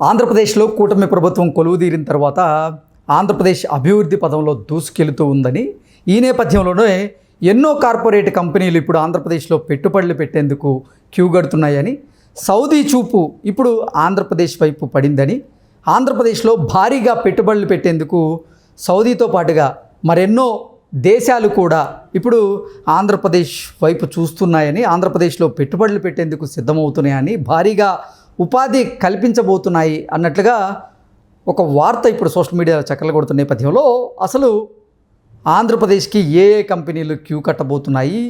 ఆంధ్రప్రదేశ్లో కూటమి ప్రభుత్వం కొలువుదీరిన తర్వాత ఆంధ్రప్రదేశ్ అభివృద్ధి పదంలో దూసుకెళ్తూ ఉందని, ఈ నేపథ్యంలోనే ఎన్నో కార్పొరేట్ కంపెనీలు ఇప్పుడు ఆంధ్రప్రదేశ్లో పెట్టుబడులు పెట్టేందుకు క్యూ కడుతున్నాయని, సౌదీ చూపు ఇప్పుడు ఆంధ్రప్రదేశ్ వైపు పడిందని, ఆంధ్రప్రదేశ్లో భారీగా పెట్టుబడులు పెట్టేందుకు సౌదీతో పాటుగా మరెన్నో దేశాలు కూడా ఇప్పుడు ఆంధ్రప్రదేశ్ వైపు చూస్తున్నాయని, ఆంధ్రప్రదేశ్లో పెట్టుబడులు పెట్టేందుకు సిద్ధమవుతున్నాయని, భారీగా ఉపాధి కల్పించబోతున్నాయి అన్నట్లుగా ఒక వార్త ఇప్పుడు సోషల్ మీడియాలో చక్కర్లు కొడుతున్న నేపథ్యంలో అసలు ఆంధ్రప్రదేశ్కి ఏ కంపెనీలు క్యూ కట్టబోతున్నాయి,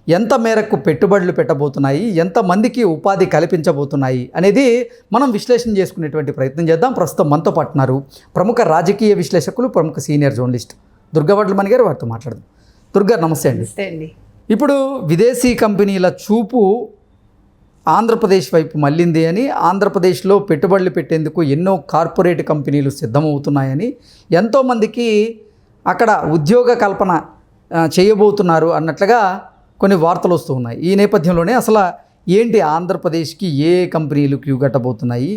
ఎంత మేరకు పెట్టుబడులు పెట్టబోతున్నాయి, ఎంతమందికి ఉపాధి కల్పించబోతున్నాయి అనేది మనం విశ్లేషణ చేసుకునేటువంటి ప్రయత్నం చేద్దాం. ప్రస్తుతం మనతో పాటున్నారు ప్రముఖ రాజకీయ విశ్లేషకులు, ప్రముఖ సీనియర్ జర్నలిస్ట్ దుర్గావడ్లమణి గారు. వారితో మాట్లాడదాం. దుర్గా, నమస్తే అండి. ఇప్పుడు విదేశీ కంపెనీల చూపు ఆంధ్రప్రదేశ్ వైపు మళ్ళింది అని, ఆంధ్రప్రదేశ్లో పెట్టుబడులు పెట్టేందుకు ఎన్నో కార్పొరేట్ కంపెనీలు సిద్ధమవుతున్నాయని, ఎంతోమందికి అక్కడ ఉద్యోగ కల్పన చేయబోతున్నారు అన్నట్లుగా కొన్ని వార్తలు వస్తూ ఉన్నాయి. ఈ నేపథ్యంలోనే అసలు ఏంటి ఆంధ్రప్రదేశ్కి ఏ కంపెనీలు క్యూ కట్టబోతున్నాయి,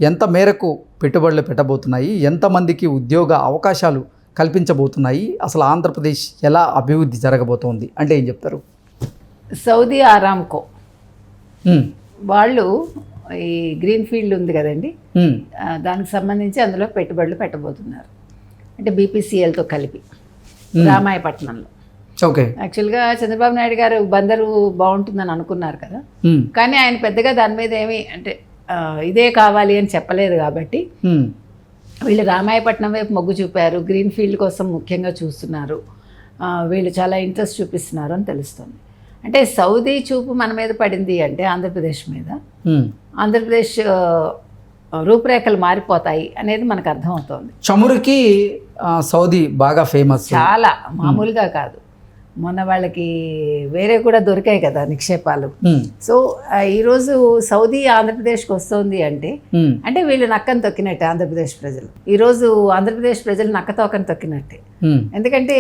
ఎంత మేరకు పెట్టుబడులు పెట్టబోతున్నాయి, ఎంతమందికి ఉద్యోగ అవకాశాలు కల్పించబోతున్నాయి, అసలు ఆంధ్రప్రదేశ్ ఎలా అభివృద్ధి జరగబోతోంది అంటే ఏం చెప్తారు? సౌదీ ఆరామ్కో వాళ్ళు ఈ గ్రీన్ ఫీల్డ్ ఉంది కదండి, దానికి సంబంధించి అందులో పెట్టుబడులు పెట్టబోతున్నారు. అంటే బీపీసీఎల్తో కలిపి రామాయపట్నంలో. ఓకే, యాక్చువల్గా చంద్రబాబు నాయుడు గారు బందరు బాగుంటుందని అనుకున్నారు కదా, కానీ ఆయన పెద్దగా దాని మీద ఏమి అంటే ఇదే కావాలి అని చెప్పలేదు. కాబట్టి వీళ్ళు రామాయపట్నం వైపు మొగ్గు చూపారు, గ్రీన్ ఫీల్డ్ కోసం ముఖ్యంగా చూస్తున్నారు, వీళ్ళు చాలా ఇంట్రెస్ట్ చూపిస్తున్నారు అని తెలుస్తుంది. అంటే సౌదీ చూపు మన మీద పడింది అంటే ఆంధ్రప్రదేశ్ మీద, ఆంధ్రప్రదేశ్ రూపురేఖలు మారిపోతాయి అనేది మనకు అర్థమవుతోంది. చమురుకి సౌదీ బాగా ఫేమస్, చాలా మామూలుగా కాదు. మొన్న వాళ్ళకి వేరే కూడా దొరికాయి కదా నిక్షేపాలు. సో ఈరోజు సౌదీ ఆంధ్రప్రదేశ్కి వస్తుంది అంటే అంటే వీళ్ళు నక్కను తొక్కినట్టే ఆంధ్రప్రదేశ్ ప్రజలు. ఈరోజు ఆంధ్రప్రదేశ్ ప్రజలు నక్క తోకను తొక్కినట్టే. ఎందుకంటే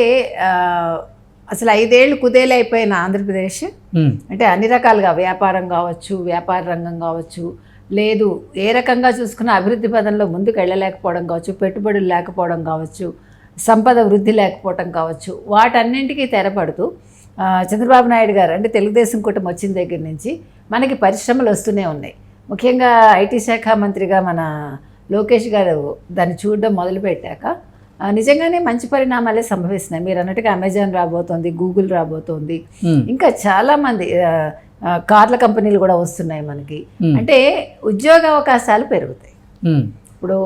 అసలు 5 ఏళ్ళు కుదేలైపోయిన ఆంధ్రప్రదేశ్ అంటే అన్ని రకాలుగా వ్యాపారం కావచ్చు, వ్యాపార రంగం కావచ్చు, లేదు ఏ రకంగా చూసుకున్న అభివృద్ధి పదంలో ముందుకు వెళ్ళలేకపోవడం కావచ్చు, పెట్టుబడులు లేకపోవడం కావచ్చు, సంపద వృద్ధి లేకపోవడం కావచ్చు, వాటన్నింటికీ తెరపడుతూ చంద్రబాబు నాయుడు గారు అంటే తెలుగుదేశం కూటమి వచ్చిన దగ్గర నుంచి మనకి పరిశ్రమలు వస్తూనే ఉన్నాయి. ముఖ్యంగా ఐటీ శాఖ మంత్రిగా మన లోకేష్ గారు దాన్ని చూడడం మొదలుపెట్టాక నిజంగానే మంచి పరిణామాలే సంభవిస్తున్నాయి. మీరు అన్నట్టుగా అమెజాన్ రాబోతోంది, గూగుల్ రాబోతోంది, ఇంకా చాలామంది కార్ల కంపెనీలు కూడా వస్తున్నాయి మనకి. అంటే ఉద్యోగ అవకాశాలు పెరుగుతాయి. ఇప్పుడు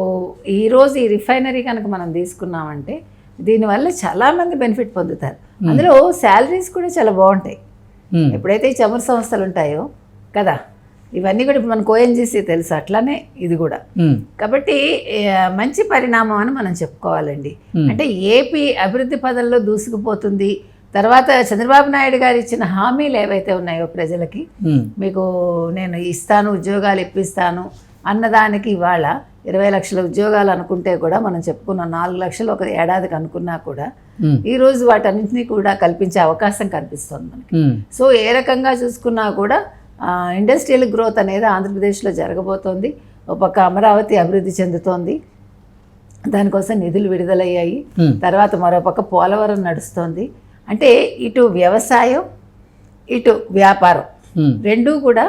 ఈరోజు ఈ రిఫైనరీ కనుక మనం తీసుకున్నామంటే దీనివల్ల చాలామంది బెనిఫిట్ పొందుతారు. అందులో శాలరీస్ కూడా చాలా బాగుంటాయి. ఎప్పుడైతే ఈ చమురు సంస్థలు ఉంటాయో కదా, ఇవన్నీ కూడా ఇప్పుడు మనకు ఓఎన్జీసీ తెలుసు, అట్లానే ఇది కూడా. కాబట్టి మంచి పరిణామం అని మనం చెప్పుకోవాలండి. అంటే ఏపీ అభివృద్ధి పదంలో దూసుకుపోతుంది. తర్వాత చంద్రబాబు నాయుడు గారు ఇచ్చిన హామీలు ఏవైతే ఉన్నాయో ప్రజలకి, మీకు నేను ఇస్తాను, ఉద్యోగాలు ఇప్పిస్తాను అన్నదానికి ఇవాళ 20 లక్షల ఉద్యోగాలు అనుకుంటే కూడా మనం చెప్పుకున్న 4 లక్షలు ఒక ఏడాదికి అనుకున్నా కూడా ఈరోజు వాటన్నింటినీ కూడా కల్పించే అవకాశం కనిపిస్తుంది మనకి. సో ఏ రకంగా చూసుకున్నా కూడా ఇండస్ట్రియల్ గ్రోత్ అనేది ఆంధ్రప్రదేశ్లో జరగబోతోంది. ఒక పక్క అమరావతి అభివృద్ధి చెందుతోంది, దానికోసం నిధులు విడుదలయ్యాయి. తర్వాత మరోపక్క పోలవరం నడుస్తోంది. అంటే ఇటు వ్యవసాయం, ఇటు వ్యాపారం రెండూ కూడా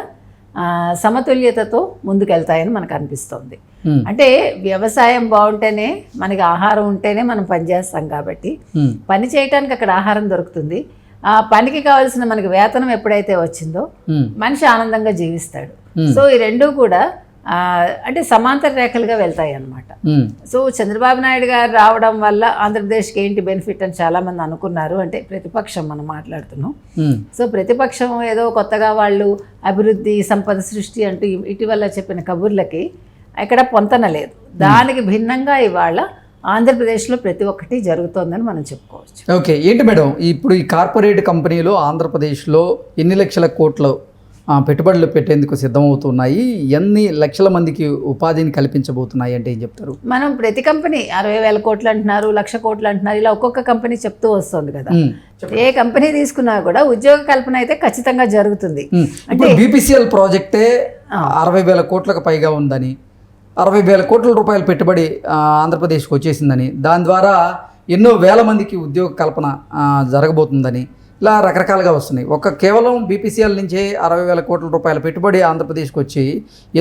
సమతుల్యతతో ముందుకెళ్తాయని మనకు అనిపిస్తుంది. అంటే వ్యవసాయం బాగుంటేనే మనకి ఆహారం ఉంటేనే మనం పనిచేస్తాం. కాబట్టి పని చేయటానికి అక్కడ ఆహారం దొరుకుతుంది. ఆ పనికి కావాల్సిన మనకి వేతనం ఎప్పుడైతే వచ్చిందో మనిషి ఆనందంగా జీవిస్తాడు. సో ఈ రెండూ కూడా అంటే సమాంతర రేఖలుగా వెళ్తాయి అన్నమాట. సో చంద్రబాబు నాయుడు గారు రావడం వల్ల ఆంధ్రప్రదేశ్కి ఏంటి బెనిఫిట్ అని చాలామంది అనుకున్నారు. అంటే ప్రతిపక్షం మనం మాట్లాడుతున్నాం. సో ప్రతిపక్షం ఏదో కొత్తగా వాళ్ళు అభివృద్ధి, సంపద సృష్టి అంటూ ఇటీవల చెప్పిన కబుర్లకి ఇక్కడ పొంతన లేదు. దానికి భిన్నంగా ఇవాళ ఆంధ్రప్రదేశ్లో ప్రతి ఒక్కటి జరుగుతోందని మనం చెప్పుకోవచ్చు. ఓకే, ఏంటి మేడం ఇప్పుడు ఈ కార్పొరేట్ కంపెనీలు ఆంధ్రప్రదేశ్లో ఎన్ని లక్షల కోట్లు పెట్టుబడులు పెట్టేందుకు సిద్ధమవుతున్నాయి, ఎన్ని లక్షల మందికి ఉపాధిని కల్పించబోతున్నాయి అంటే ఏం చెప్తారు? మనం ప్రతి కంపెనీ 60,000 కోట్లు అంటున్నారు, 1,00,000 కోట్లు అంటున్నారు, ఇలా ఒక్కొక్క కంపెనీ చెప్తూ వస్తుంది కదా. ఏ కంపెనీ తీసుకున్నా కూడా ఉద్యోగ కల్పన అయితే ఖచ్చితంగా జరుగుతుంది. అంటే బీపీసీఎల్ ప్రాజెక్టే 60,000 కోట్లకు పైగా ఉందని, 60,000 కోట్ల రూపాయల పెట్టుబడి ఆంధ్రప్రదేశ్కి వచ్చేసిందని, దాని ద్వారా ఎన్నో వేల మందికి ఉద్యోగ కల్పన జరగబోతుందని ఇలా రకరకాలుగా వస్తున్నాయి. కేవలం బీపీసీఎల్ నుంచే 60,000 కోట్ల రూపాయల పెట్టుబడి ఆంధ్రప్రదేశ్కి వచ్చి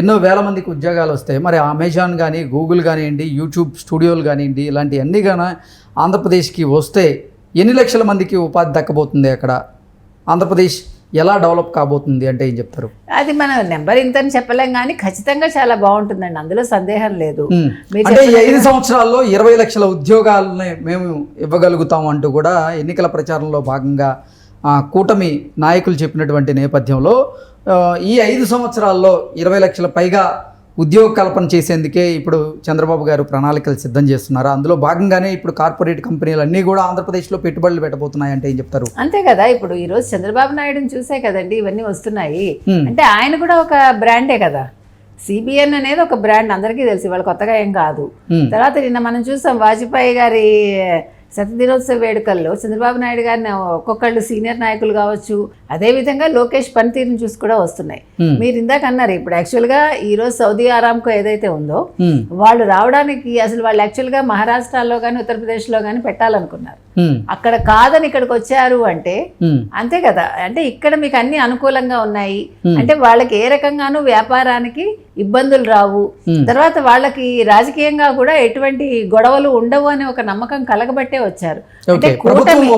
ఎన్నో వేల మందికి ఉద్యోగాలు వస్తాయి. మరి అమెజాన్ కానీ, గూగుల్ కానివ్వండి, యూట్యూబ్ స్టూడియోలు కానివ్వండి, ఇలాంటివన్నీ కానీ ఆంధ్రప్రదేశ్కి వస్తే ఎన్ని లక్షల మందికి ఉపాధి దక్కబోతుంది? అక్కడ ఆంధ్రప్రదేశ్ ఎలా డెవలప్ కాబోతుంది అంటే ఏం చెప్తారు? అది మనం నెంబర్ ఇంతని చెప్పలేం కానీ ఖచ్చితంగా చాలా బాగుంటుందండి, అందులో సందేహం లేదు. అంటే ఈ 5 సంవత్సరాల్లో 20 లక్షల ఉద్యోగాలని మేము ఇవ్వగలుగుతాం అంటూ కూడా ఎన్నికల ప్రచారంలో భాగంగా కూటమి నాయకులు చెప్పినటువంటి నేపథ్యంలో ఈ 5 సంవత్సరాల్లో 20 లక్షల పైగా ఉద్యోగ కల్పన చేసేందుకే ఇప్పుడు చంద్రబాబు గారు ప్రణాళికలు సిద్ధం చేస్తున్నారు. అందులో భాగంగానే ఇప్పుడు కార్పొరేట్ కంపెనీలు అన్నీ కూడా ఆంధ్రప్రదేశ్లో పెట్టుబడులు పెట్టబోతున్నాయంటే ఏం చెప్తారు? అంతే కదా, ఇప్పుడు ఈరోజు చంద్రబాబు నాయుడుని చూసే కదండి ఇవన్నీ వస్తున్నాయి. అంటే ఆయన కూడా ఒక బ్రాండే కదా, సిబిఎన్ అనేది ఒక బ్రాండ్, అందరికీ తెలిసి వాళ్ళు కొత్తగా ఏం కాదు. తర్వాత నిన్న మనం చూసాం వాజ్పేయి గారి శతదినోత్సవ వేడుకల్లో చంద్రబాబు నాయుడు గారిని ఒక్కొక్కళ్ళు సీనియర్ నాయకులు కావచ్చు, అదేవిధంగా లోకేష్ పనితీరుని చూసి కూడా వస్తున్నాయి. మీరు ఇందాక అన్నారు, ఇప్పుడు యాక్చువల్గా ఈరోజు సౌదీ ఆరామ్కో ఏదైతే ఉందో వాళ్ళు రావడానికి అసలు వాళ్ళు యాక్చువల్గా మహారాష్ట్రలో కానీ ఉత్తరప్రదేశ్లో కానీ పెట్టాలనుకున్నారు. అక్కడ కాదని ఇక్కడికి వచ్చారు అంటే అంతే కదా, అంటే ఇక్కడ మీకు అన్ని అనుకూలంగా ఉన్నాయి అంటే వాళ్ళకి ఏ రకంగానూ వ్యాపారానికి ఇబ్బందులు రావు, తర్వాత వాళ్ళకి రాజకీయంగా కూడా ఎటువంటి గొడవలు ఉండవు అనే ఒక నమ్మకం కలగబట్టే వచ్చారు. అంటే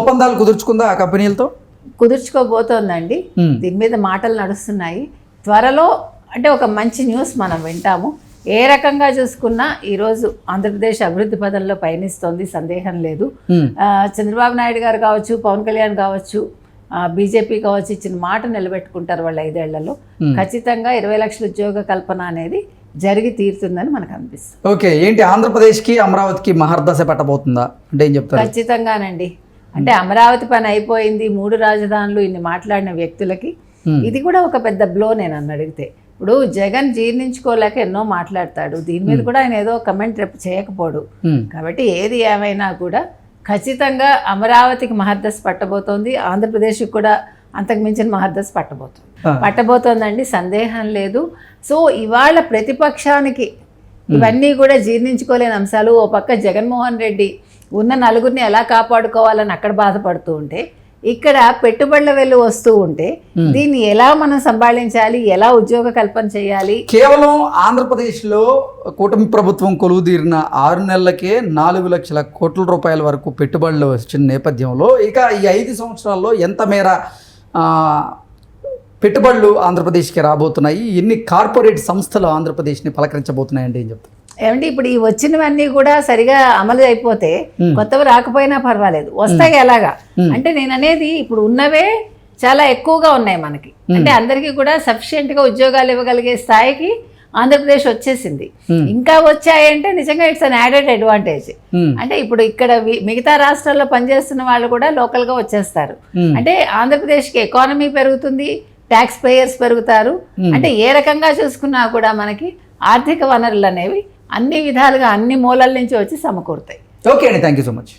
ఒప్పందాలు కుదుర్చుకుందా ఆ కంపెనీలతో? కుదుర్చుకోబోతోందండి, దీని మీద మాటలు నడుస్తున్నాయి. త్వరలో అంటే ఒక మంచి న్యూస్ మనం వింటాము. ఏ రకంగా చూసుకున్నా ఈరోజు ఆంధ్రప్రదేశ్ అభివృద్ధి పదంలో పయనిస్తోంది, సందేహం లేదు. చంద్రబాబు నాయుడు గారు కావచ్చు, పవన్ కళ్యాణ్ కావచ్చు, బీజేపీ కావచ్చు, ఇచ్చిన మాట నిలబెట్టుకుంటారు వాళ్ళ 5 ఏళ్లలో. ఖచ్చితంగా 20 లక్షల ఉద్యోగ కల్పన అనేది జరిగి తీరుతుందని మనకు అనిపిస్తుంది. ఓకే, ఏంటి ఆంధ్రప్రదేశ్కి అమరావతికి మహర్దశ పట్టబోతుందా అంటే ఏం చెప్తారు? ఖచ్చితంగానండి, అంటే అమరావతి పని అయిపోయింది, 3 రాజధానులు ఇన్ని మాట్లాడిన వ్యక్తులకి ఇది కూడా ఒక పెద్ద బ్లో. నేను నన్ను అడిగితే ఇప్పుడు జగన్ జీర్ణించుకోలేక ఎన్నో మాట్లాడతాడు, దీని మీద కూడా ఆయన ఏదో కమెంట్ రేపు చేయకపోడు. కాబట్టి ఏది ఏమైనా కూడా ఖచ్చితంగా అమరావతికి మహర్దశ పట్టబోతోంది, ఆంధ్రప్రదేశ్కి కూడా అంతకు మించిన మహర్దశ పట్టబోతోందండి, సందేహం లేదు. సో ఇవాళ ప్రతిపక్షానికి ఇవన్నీ కూడా జీర్ణించుకోలేని అంశాలు. ఓ పక్క జగన్మోహన్ రెడ్డి ఉన్న నలుగురిని ఎలా కాపాడుకోవాలని అక్కడ బాధపడుతూ ఉంటే, ఇక్కడ పెట్టుబడుల వెళ్ళు వస్తూ ఉంటే దీన్ని ఎలా మనం సంభాళించాలి, ఎలా ఉద్యోగ కల్పన చేయాలి? కేవలం ఆంధ్రప్రదేశ్లో కూటమి ప్రభుత్వం కొలువుదీరిన 6 నెలలకే 4 లక్షల కోట్ల రూపాయల వరకు పెట్టుబడులు వచ్చిన నేపథ్యంలో ఇక ఈ 5 సంవత్సరాల్లో ఎంత మేర పెట్టుబడులు ఆంధ్రప్రదేశ్కి రాబోతున్నాయి, ఎన్ని కార్పొరేట్ సంస్థలు ఆంధ్రప్రదేశ్ని పలకరించబోతున్నాయంటే ఏం చెప్తారు? ఏమంటే ఇప్పుడు ఈ వచ్చినవన్నీ కూడా సరిగా అమలు అయిపోతే కొత్తవి రాకపోయినా పర్వాలేదు, వస్తాయి ఎలాగా అంటే నేను అనేది ఇప్పుడు ఉన్నవే చాలా ఎక్కువగా ఉన్నాయి మనకి. అంటే అందరికీ కూడా సఫిషియెంట్గా ఉద్యోగాలు ఇవ్వగలిగే స్థాయికి ఆంధ్రప్రదేశ్ వచ్చేసింది. ఇంకా వచ్చాయంటే నిజంగా ఇట్స్ అన్ యాడెడ్ అడ్వాంటేజ్. అంటే ఇప్పుడు ఇక్కడ మిగతా రాష్ట్రాల్లో పనిచేస్తున్న వాళ్ళు కూడా లోకల్గా వచ్చేస్తారు. అంటే ఆంధ్రప్రదేశ్కి ఎకానమీ పెరుగుతుంది, ట్యాక్స్ పేయర్స్ పెరుగుతారు. అంటే ఏ రకంగా చూసుకున్నా కూడా మనకి ఆర్థిక వనరులు అనేవి అన్ని విధాలుగా అన్ని మూలల నుంచి వచ్చి సమకూరుతాయి. ఓకే అండి, థ్యాంక్ యూ సో మచ్.